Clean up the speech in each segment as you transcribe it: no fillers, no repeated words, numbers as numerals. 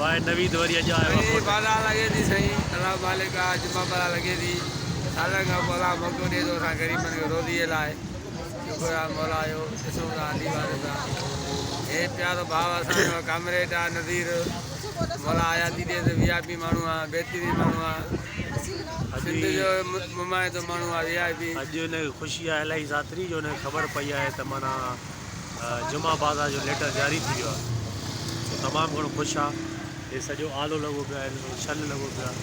भाई नवीद वरिया जाए बाला लगे थी सही अल्लाह मालिक का जुम्मा बाला लगे थी सालन का बोला मौको दे दो सा गरीबन को रोज़ी लाए शुक्र आहे मौला जो ॾिसूं था अली वारे सां हे प्यारो भाउ असांजो कामरेड आहे नज़ीर मौला आयाती ॾे त VIP माण्हू आहे बेहतरीन माण्हू आहे सिंध जो नुमाइंदो माण्हू आहे VIP अॼु हुन ख़ुशी आहे इलाही ज़ातरी जो हुनखे ख़बर पई आहे त माना जुमा बाज़ा जो लेटर जारी थी वियो आहे तमामु घणो ख़ुशि आहे हे सॼो आलो लॻो पियो आहे छल लॻो पियो आहे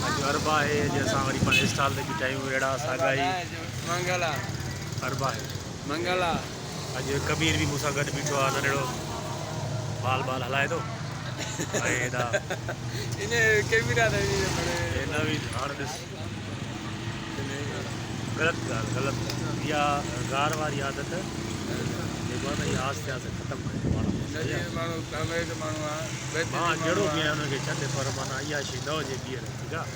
अॼु अरबा आहे अॼु असां वरी पंहिंजे स्टॉल ते बीठा आहियूं अहिड़ा साॻाई मंगल आहे अरबा आहे मंगल आहे अॼु कबीर बि मूंसां गॾु बीठो आहे नंढड़ो बाल बाल हलाए थो ऐं हेॾा नवीन हाणे ॾिस ग़लति ॻाल्हि ग़लति इहा गार वारी आदत जेको आहे न इहा आस्ते आस्ते ख़तमु करे मां जहिड़ो बि आहे हुनखे छॾे पर माना इहा शइ न हुजे ॿीहर ठीकु आहे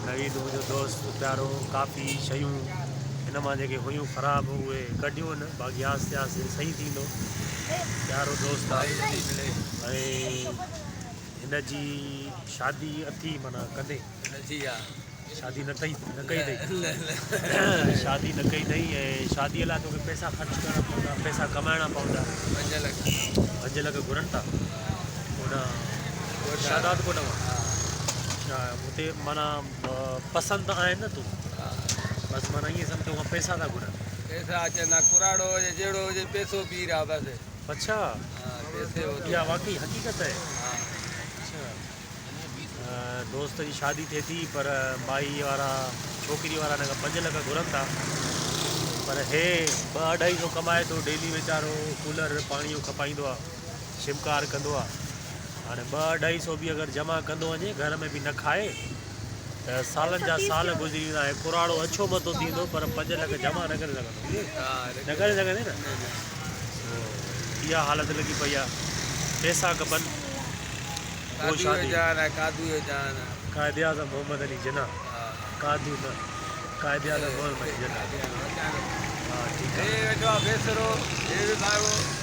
नवीद मुंहिंजो दोस्त प्यारो काफ़ी शयूं हिन मां जेके हुयूं ख़राबु उहे कढियूं आहिनि बाक़ी आस्ते आस्ते सही थींदो प्यारो दोस्त आहे ऐं हिनजी शादी अथी माना कॾहिं शादी न कई अथई शादी न कई अथई ऐं शादीअ लाइ तोखे पैसा ख़र्चु करणा पवंदा पैसा कमाइणा पवंदा 5 लख घुरनि था हुन शादात कोन अच्छा हुते माना पसंदि आहिनि न तूं बसि माना ईअं सम्झो खां पैसा था घुरनि पैसा चवंदा कुराड़ो हुजे जहिड़ो हुजे पैसो पीर आहे बसि अच्छा इहा वाक़ई हक़ीक़त आहे दोस्त जी शादी थिए थी पर माई वारा छोकिरी वारा हिन खां 5 लख घुरनि था पर हे 2-250 कमाए थो डेली वीचारो कूलर पाणी जो खपाईंदो आहे शिमकार कंदो आहे हाणे 2-250 बि अगरि जमा कंदो वञे घर में बि न खाए त सालनि जा साल गुज़री वेंदा ऐं कुराड़ो अछो मथो थींदो पर 5 लख जमा न करे सघंदे न इहा हालत लॻी पई आहे पैसा खपनि कायदे आज़म मोहम्मद अली जिन्ना कादू न कायदे आज़म मोहम्मद अली जिन्ना हा ठीकु आहे